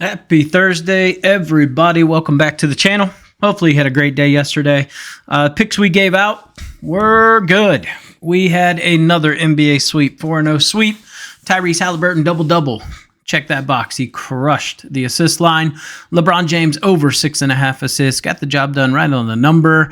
Happy Thursday, everybody. Welcome back to the channel. Hopefully you had a great day yesterday. Picks we gave out were good. We had another NBA sweep, 4-0 sweep. Tyrese Halliburton double-double. Check that box. He crushed the assist line. LeBron James over 6.5 assists. Got the job done right on the number.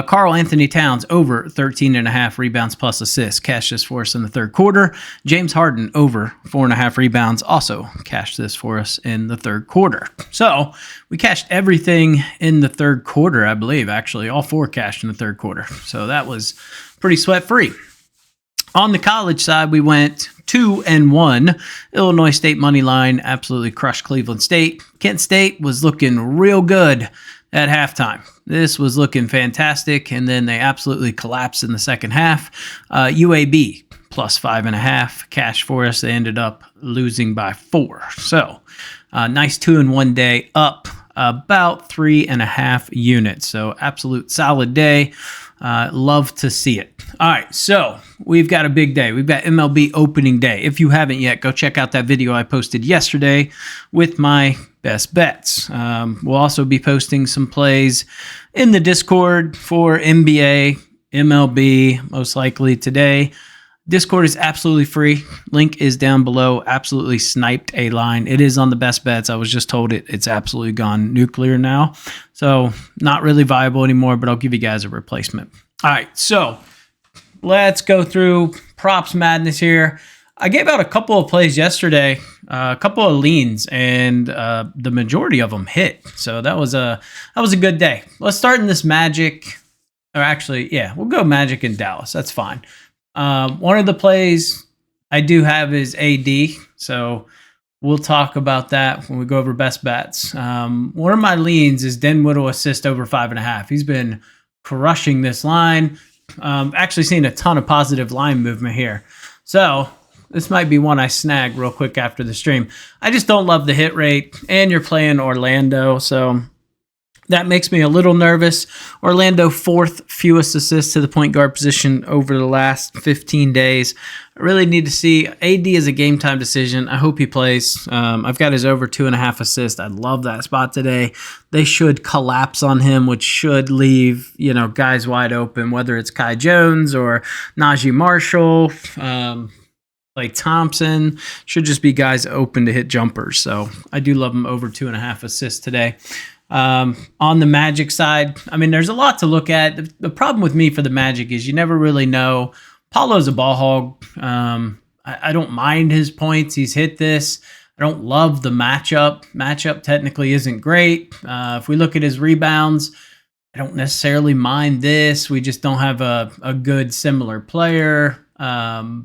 Karl Anthony Towns over 13.5 rebounds plus assists. Cashed this for us in the third quarter. James Harden over 4.5 rebounds. Also cashed this for us in the third quarter. So we cashed everything in the third quarter, I believe. Actually, all four cashed in the third quarter. So that was pretty sweat-free. On the college side, we went 2-1. Illinois State money line absolutely crushed Cleveland State. Kent State was looking real good at halftime. This was looking fantastic, and then they absolutely collapsed in the second half. UAB plus 5.5 cash for us. They ended up losing by 4. So nice 2-1 day, up about 3.5 units. So absolute solid day. Love to see it. All right, so we've got a big day. We've got MLB opening day. If you haven't yet, go check out that video I posted yesterday with my best bets. We'll also be posting some plays in the Discord for NBA, MLB, most likely today. Discord is absolutely free. Link is down below. Absolutely sniped a line. It is on the best bets. I was just told it's absolutely gone nuclear now. So not really viable anymore, but I'll give you guys a replacement. All right, so let's go through props madness here. I gave out a couple of plays yesterday, a couple of leans, and the majority of them hit. So that was a good day. Let's start in this Magic, or actually, yeah, we'll go Magic in Dallas. That's fine. One of the plays I do have is AD, so we'll talk about that when we go over best bets. One of my leans is Dinwiddie assist over 5.5. He's been crushing this line. Actually seeing a ton of positive line movement here. So this might be one I snag real quick after the stream. I just don't love the hit rate, and you're playing Orlando, so that makes me a little nervous. Orlando, 4th fewest assists to the point guard position over the last 15 days. I really need to see. AD is a game time decision. I hope he plays. I've got his over 2.5 assists. I love that spot today. They should collapse on him, which should leave, guys wide open, whether it's Kai Jones or Najee Marshall, Klay Thompson. Should just be guys open to hit jumpers. So I do love him over 2.5 assists today. On the Magic side, I mean, there's a lot to look at. The problem with me for the Magic is you never really know. Paulo's a ball hog. I don't mind his points. He's hit this. I don't love the matchup. Matchup technically isn't great. If we look at his rebounds, I don't necessarily mind this. We just don't have a good similar player. So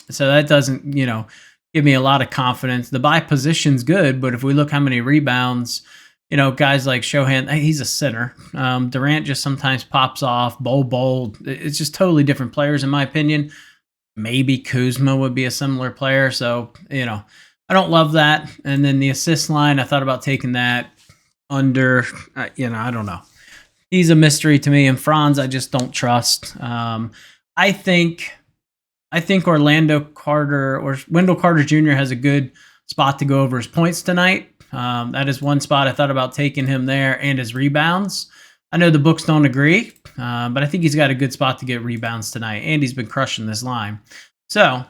that doesn't, give me a lot of confidence. The buy position's good, but if we look how many rebounds, guys like Shohan, he's a center. Durant just sometimes pops off. Bol. It's just totally different players, in my opinion. Maybe Kuzma would be a similar player. So, I don't love that. And then the assist line, I thought about taking that under, I don't know. He's a mystery to me. And Franz, I just don't trust. I think Orlando Carter or Wendell Carter Jr. has a good spot to go over his points tonight. That is one spot I thought about taking him there, and his rebounds. I know the books don't agree, but I think he's got a good spot to get rebounds tonight, and he's been crushing this line. So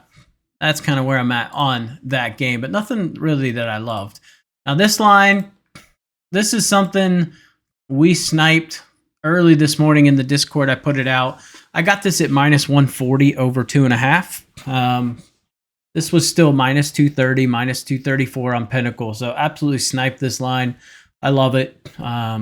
that's kind of where I'm at on that game, but nothing really that I loved. Now this line, this is something we sniped early this morning in the Discord. I put it out. I got this at minus 140 over 2.5. This was still minus 230, minus 234 on Pinnacle. So absolutely sniped this line. I love it.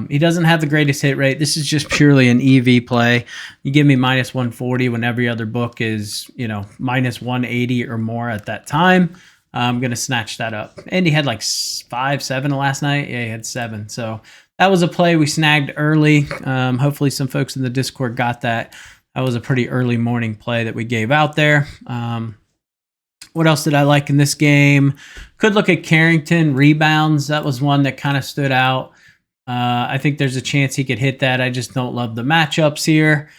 He doesn't have the greatest hit rate. This is just purely an EV play. You give me minus 140 when every other book is, minus 180 or more at that time. I'm going to snatch that up. And he had like 5, 7 last night. Yeah, he had 7. So that was a play we snagged early. Hopefully some folks in the Discord got that. That was a pretty early morning play that we gave out there. What else did I like in this game? Could look at Carrington rebounds. That was one that kind of stood out. I think there's a chance he could hit that. I just don't love the matchups here.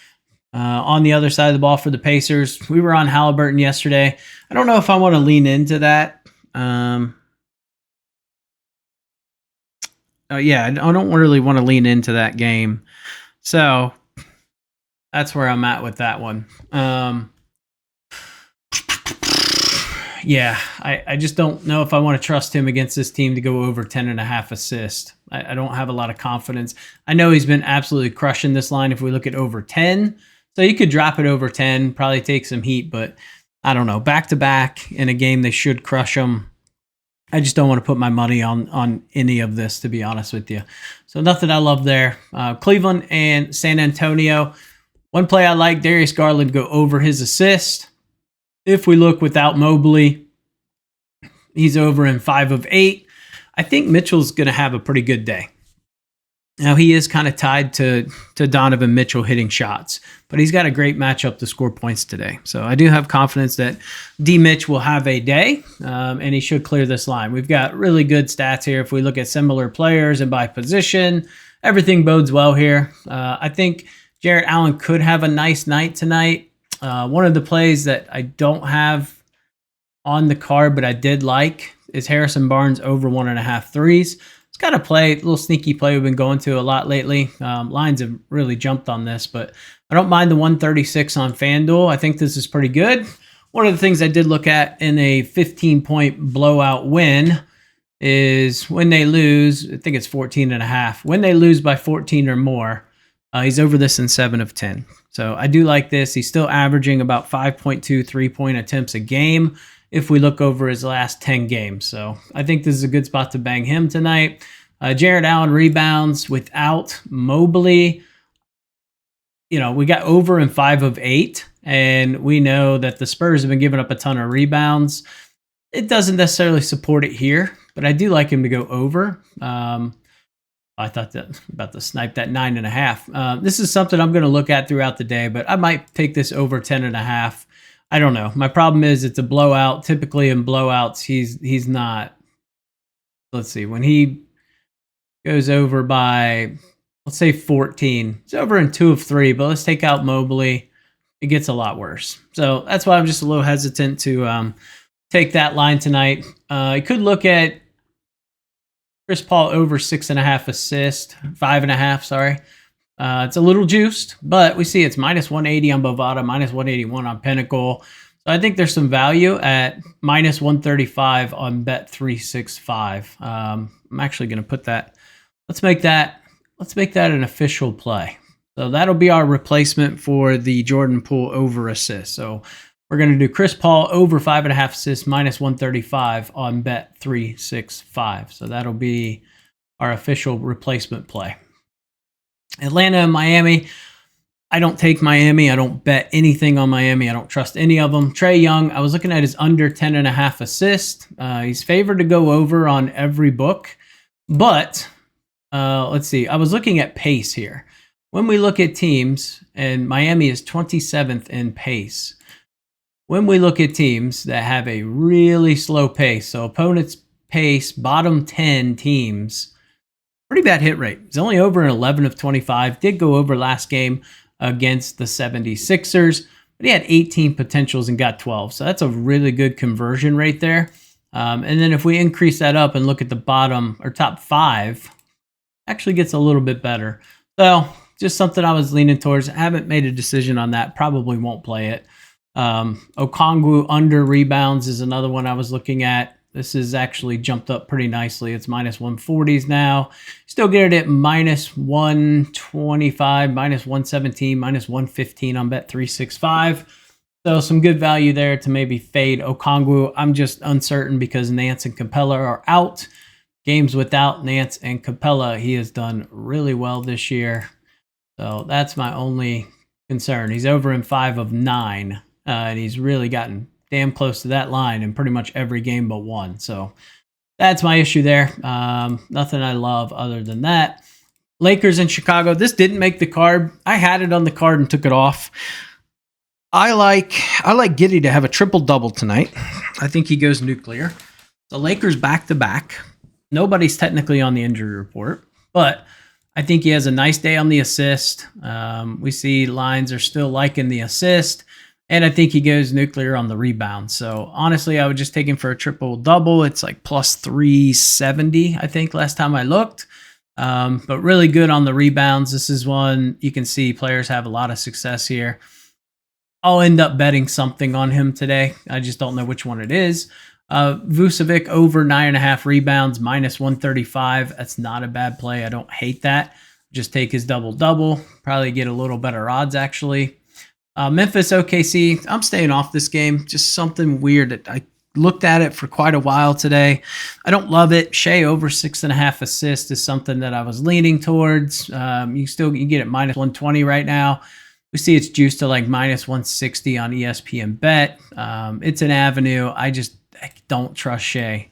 On the other side of the ball for the Pacers, we were on Halliburton yesterday. I don't know if I want to lean into that. yeah, I don't really want to lean into that game. So that's where I'm at with that one. Yeah, I just don't know if I want to trust him against this team to go over 10.5 assists. I don't have a lot of confidence. I know he's been absolutely crushing this line if we look at over 10. So you could drop it over 10, probably take some heat, but I don't know. Back-to-back in a game they should crush them. I just don't want to put my money on any of this, to be honest with you. So nothing I love there. Cleveland and San Antonio. One play I like, Darius Garland go over his assist. If we look without Mobley, he's over in 5 of 8. I think Mitchell's going to have a pretty good day. Now, he is kind of tied to Donovan Mitchell hitting shots, but he's got a great matchup to score points today. So I do have confidence that D. Mitch will have a day, and he should clear this line. We've got really good stats here. If we look at similar players and by position, everything bodes well here. I think Jarrett Allen could have a nice night tonight. One of the plays that I don't have on the card, but I did like, is Harrison Barnes over 1.5 threes. It's got a play, a little sneaky play we've been going to a lot lately. Lines have really jumped on this, but I don't mind the 136 on FanDuel. I think this is pretty good. One of the things I did look at in a 15-point blowout win is when they lose, I think it's 14.5. When they lose by 14 or more, he's over this in 7 of 10. So I do like this. He's still averaging about 5.2 3-point attempts a game if we look over his last 10 games. So I think this is a good spot to bang him tonight. Jarrett Allen rebounds without Mobley. You know, we got over in 5 of 8, and we know that the Spurs have been giving up a ton of rebounds. It doesn't necessarily support it here, but I do like him to go over. I thought that about to snipe that 9.5. This is something I'm going to look at throughout the day, but I might take this over 10.5. I don't know. My problem is it's a blowout. Typically in blowouts, he's not. Let's see. When he goes over by, let's say 14, it's over in 2 of 3. But let's take out Mobley. It gets a lot worse. So that's why I'm just a little hesitant to take that line tonight. You could look at Chris Paul over 6.5 assists, 5.5. Sorry. It's a little juiced, but we see it's minus 180 on Bovada, minus 181 on Pinnacle. So I think there's some value at minus 135 on Bet365. I'm actually going to put that. Let's make that an official play. So that'll be our replacement for the Jordan Poole over assist. So we're going to do Chris Paul over 5.5 assists, minus 135 on Bet365. So that'll be our official replacement play. Atlanta and Miami. I don't take Miami. I don't bet anything on Miami. I don't trust any of them. Trae Young, I was looking at his under 10.5 assists. He's favored to go over on every book. But let's see. I was looking at pace here. When we look at teams, and Miami is 27th in pace. When we look at teams that have a really slow pace, so opponents' pace, bottom 10 teams, pretty bad hit rate. He's only over in 11 of 25. Did go over last game against the 76ers, but he had 18 potentials and got 12. So that's a really good conversion rate there. And then if we increase that up and look at the bottom or top 5, actually gets a little bit better. So just something I was leaning towards. I haven't made a decision on that. Probably won't play it. Okongwu under rebounds is another one I was looking at. This is actually jumped up pretty nicely. It's minus 140s now. Still get it at minus 125, minus 117, minus 115 on Bet365. So some good value there to maybe fade Okongwu. I'm just uncertain because Nance and Capella are out. Games without Nance and Capella, he has done really well this year. So that's my only concern. He's over in 5 of 9, and he's really gotten damn close to that line in pretty much every game but one. So that's my issue there. Nothing I love other than that. Lakers in Chicago. This didn't make the card. I had it on the card and took it off. I like Giddey to have a triple-double tonight. I think he goes nuclear. The Lakers back-to-back. Nobody's technically on the injury report, but I think he has a nice day on the assist. We see lines are still liking the assist. And I think he goes nuclear on the rebound. So honestly, I would just take him for a triple-double. It's like plus 370, I think, last time I looked. But really good on the rebounds. This is one you can see players have a lot of success here. I'll end up betting something on him today. I just don't know which one it is. Vucevic over 9.5 rebounds, minus 135. That's not a bad play. I don't hate that. Just take his double-double. Probably get a little better odds, actually. Memphis OKC, I'm staying off this game. Just something weird. I looked at it for quite a while today. I don't love it. Shea over 6.5 assists is something that I was leaning towards. You get it minus 120 right now. We see it's juiced to like minus 160 on ESPN Bet. It's an avenue. I don't trust Shea.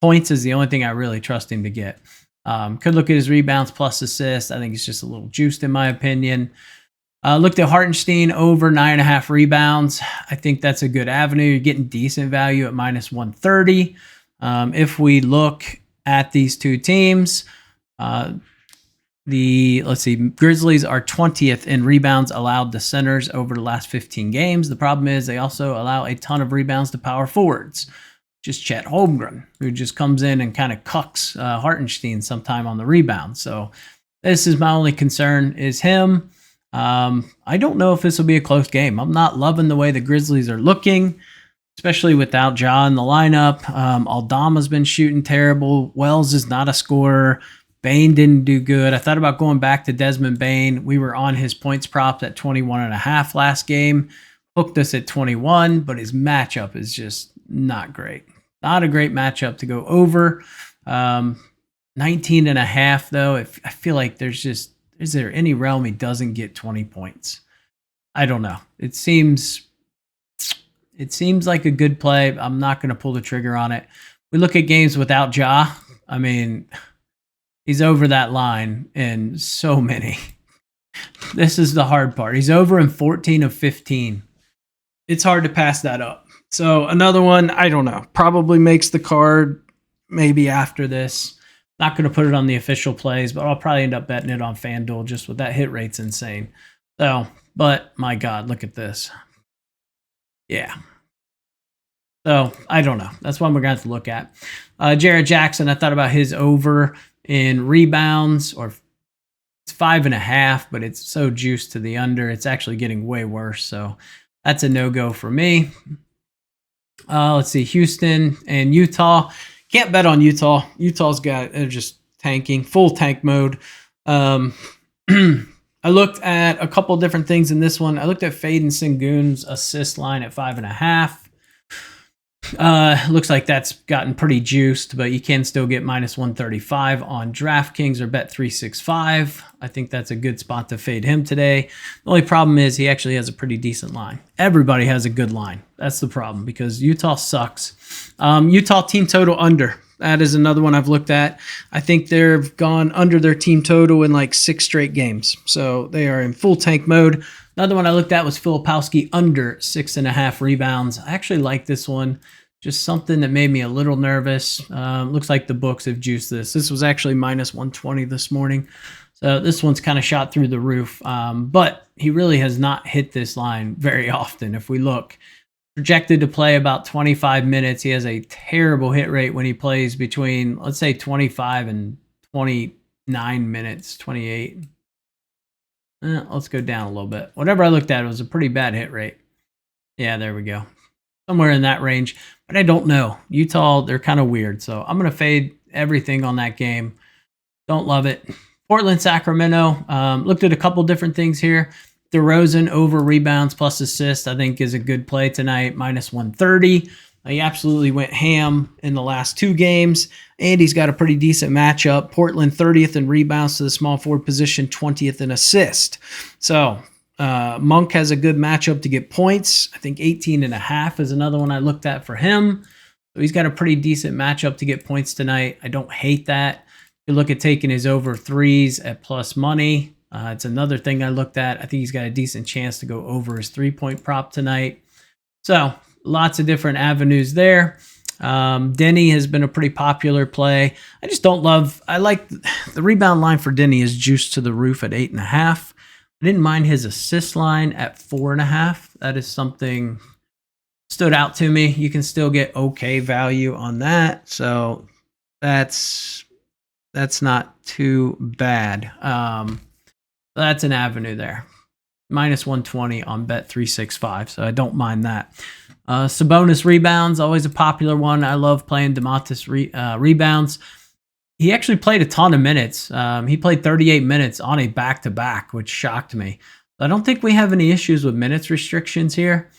Points is the only thing I really trust him to get. Could look at his rebounds plus assists. I think it's just a little juiced in my opinion. Looked at Hartenstein over 9.5 rebounds. I think that's a good avenue. You're getting decent value at minus 130. If we look at these two teams, let's see, Grizzlies are 20th in rebounds allowed to centers over the last 15 games. The problem is they also allow a ton of rebounds to power forwards. Just Chet Holmgren, who just comes in and kind of cucks Hartenstein sometime on the rebound. So this is my only concern is him. I don't know if this will be a close game. I'm not loving the way the Grizzlies are looking, especially without Ja in the lineup. Aldama's been shooting terrible. Wells is not a scorer. Bane didn't do good. I thought about going back to Desmond Bane. We were on his points prop at 21.5 last game. Hooked us at 21, but his matchup is just not great. Not a great matchup to go over. 19.5 though. I feel like is there any realm he doesn't get 20 points? I don't know. It seems like a good play. I'm not going to pull the trigger on it. We look at games without Ja. I mean, he's over that line in so many. This is the hard part. He's over in 14 of 15. It's hard to pass that up. So another one, I don't know, probably makes the card maybe after this. Not going to put it on the official plays, but I'll probably end up betting it on FanDuel just with that hit rate's insane. So, but my God, look at this. Yeah. So I don't know. That's one we're going to have to look at. Jared Jackson, I thought about his over in rebounds, or it's 5.5, but it's so juiced to the under. It's actually getting way worse. So that's a no-go for me. Let's see, Houston and Utah. Can't bet on Utah. They're just tanking, full tank mode. I looked at a couple different things in this one. I looked at Faden Sengun's assist line at 5.5. Looks like that's gotten pretty juiced, but you can still get minus 135 on DraftKings or Bet365. I think that's a good spot to fade him today. The only problem is he actually has a pretty decent line. Everybody has a good line. That's the problem because Utah sucks. Utah team total under. That is another one I've looked at. I think they've gone under their team total in like 6 straight games. So they are in full tank mode. Another one I looked at was Filipowski under 6.5 rebounds. I actually like this one. Just something that made me a little nervous. Looks like the books have juiced this. This was actually minus 120 this morning. So this one's kind of shot through the roof. But he really has not hit this line very often. If we look, projected to play about 25 minutes. He has a terrible hit rate when he plays between, let's say, 25 and 29 minutes, 28. Let's go down a little bit. Whatever I looked at, it was a pretty bad hit rate. Yeah, there we go. Somewhere in that range. But I don't know. Utah, they're kind of weird. So I'm going to fade everything on that game. Don't love it. Portland, Sacramento. Looked at a couple different things here. DeRozan over rebounds plus assists, I think, is a good play tonight. Minus 130. He absolutely went ham in the last 2 games. And he's got a pretty decent matchup. Portland 30th in rebounds to the small forward position, 20th in assist. So Monk has a good matchup to get points. I think 18.5 is another one I looked at for him. So he's got a pretty decent matchup to get points tonight. I don't hate that. You look at taking his over 3s at plus money. It's another thing I looked at. I think he's got a decent chance to go over his 3-point prop tonight. So lots of different avenues there. Denny has been a pretty popular play. I like the rebound line for Denny is juiced to the roof at 8.5. I didn't mind his assist line at 4.5. That is something stood out to me. You can still get okay value on that. So that's That's not too bad. That's an avenue there. Minus 120 on Bet365, so I don't mind that. Sabonis rebounds, always a popular one. I love playing Domantas rebounds. He actually played a ton of minutes. He played 38 minutes on a back-to-back, which shocked me. I don't think we have any issues with minutes restrictions here.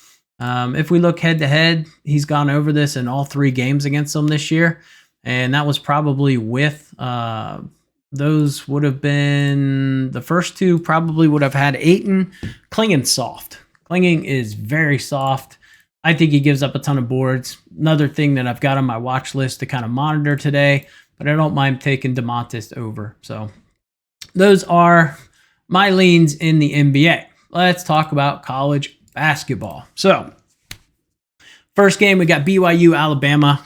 If we look head-to-head, he's gone over this in all 3 games against them this year, and that was probably with those would have been the first 2 probably would have had Ayton. Klingen's soft. Klingen is very soft. I think he gives up a ton of boards. Another thing that I've got on my watch list to kind of monitor today, but I don't mind taking Domantas over. So those are my leans in the NBA. Let's talk about college basketball. So first game, we got BYU, Alabama.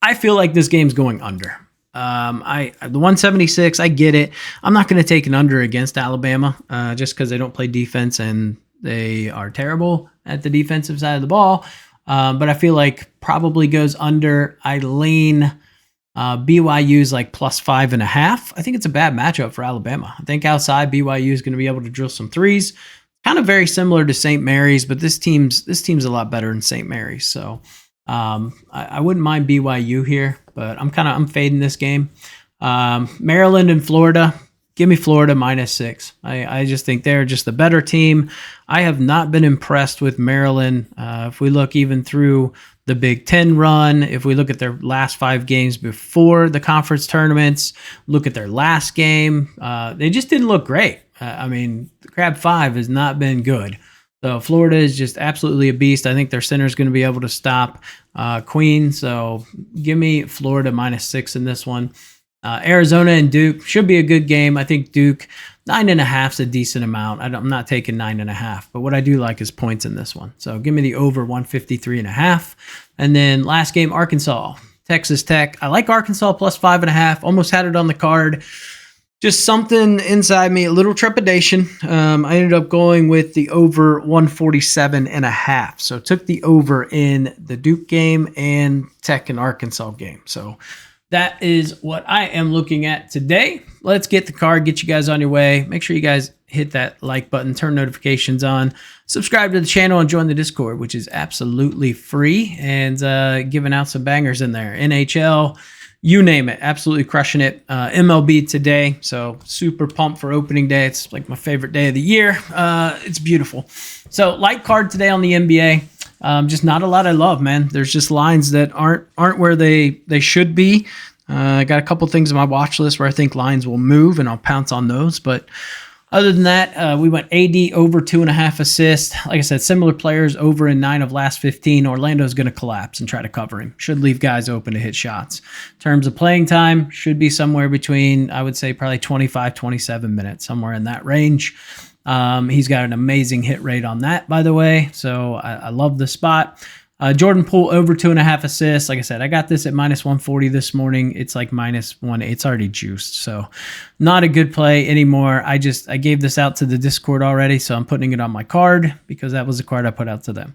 I feel like this game's going under. The 176, I get it. I'm not going to take an under against Alabama just because they don't play defense and they are terrible at the defensive side of the ball. But I feel like probably goes under. I lean BYU's like plus 5.5. I think it's a bad matchup for Alabama. I think outside BYU is going to be able to drill some threes. Kind of very similar to St. Mary's, but this team's a lot better than St. Mary's. So I wouldn't mind BYU here, but I'm fading this game. Maryland and Florida. Give me Florida -6. I just think they're just the better team. I have not been impressed with Maryland. If we look even through the Big Ten run, if we look at their last 5 games before the conference tournaments, look at their last game, they just didn't look great. The Crab 5 has not been good. So Florida is just absolutely a beast. I think their center is going to be able to stop Queen. So give me Florida -6 in this one. Arizona and Duke should be a good game. I think Duke 9.5 is a decent amount. I'm not taking 9.5, but what I do like is points in this one. So give me the over 153.5. And then last game, Arkansas, Texas Tech. I like Arkansas plus 5.5. Almost had it on the card. Just something inside me, a little trepidation. I ended up going with the over 147.5. So took the over in the Duke game and Tech and Arkansas game. So that is what I am looking at today. Let's get the card, get you guys on your way. Make sure you guys hit that like button, turn notifications on, subscribe to the channel, and join the Discord, which is absolutely free, and giving out some bangers in there. NHL, you name it, absolutely crushing it. MLB today, so super pumped for opening day. It's like my favorite day of the year. It's beautiful. So light card today on the NBA. Just not a lot I love, man. There's just lines that aren't where they should be. I got a couple things on my watch list where I think lines will move, and I'll pounce on those. But other than that, we went AD over 2.5 assists. Like I said, similar players over in 9 of last 15. Orlando's going to collapse and try to cover him. Should leave guys open to hit shots. In terms of playing time, should be somewhere between, I would say, probably 25, 27 minutes, somewhere in that range. He's got an amazing hit rate on that, by the way. So I love the spot. Jordan Poole over 2.5 assists. Like I said, I got this at -140 this morning. It's like -1. It's already juiced. So not a good play anymore. I gave this out to the Discord already. So I'm putting it on my card because that was the card I put out to them.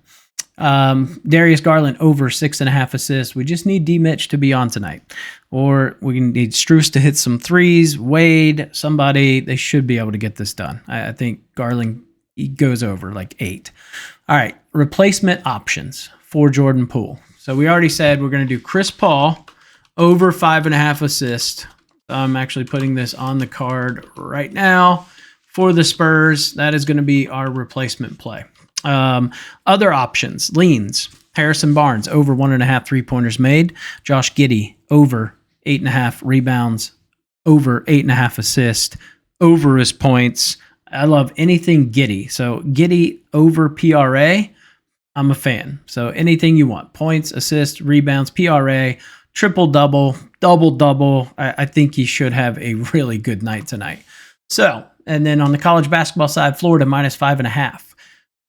Darius Garland over 6.5 assists. We just need D Mitch to be on tonight, or we need Strus to hit some threes. Wade, somebody, they should be able to get this done. I think Garland, he goes over like 8. All right. Replacement options for Jordan Poole. So we already said we're going to do Chris Paul over 5.5 assists. I'm actually putting this on the card right now for the Spurs. That is going to be our replacement play. Other options, leans. Harrison Barnes over 1.5 3-pointers made. Josh Giddey over 8.5 rebounds, over 8.5 assists, over his points. I love anything Giddey. So Giddey over PRA, I'm a fan. So anything you want. Points, assists, rebounds, PRA, triple-double, double-double. I think he should have a really good night tonight. So, and then on the college basketball side, Florida -5.5.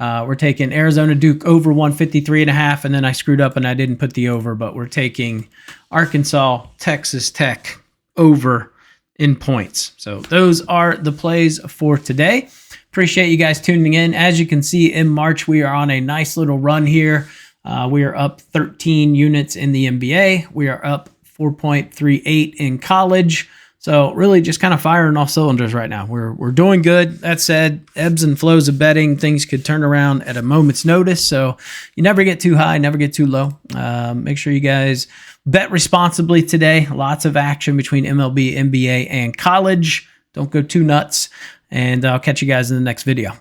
We're taking Arizona Duke over 153.5, and then I screwed up and I didn't put the over, but we're taking Arkansas, Texas Tech over in points. So those are the plays for today. Appreciate you guys tuning in. As you can see, in March, we are on a nice little run here. We are up 13 units in the NBA. We are up 4.38 in college. So really just kind of firing off cylinders right now. We're doing good. That said, ebbs and flows of betting, things could turn around at a moment's notice. So you never get too high, never get too low. Make sure you guys bet responsibly today. Lots of action between MLB, NBA, and college. Don't go too nuts. And I'll catch you guys in the next video.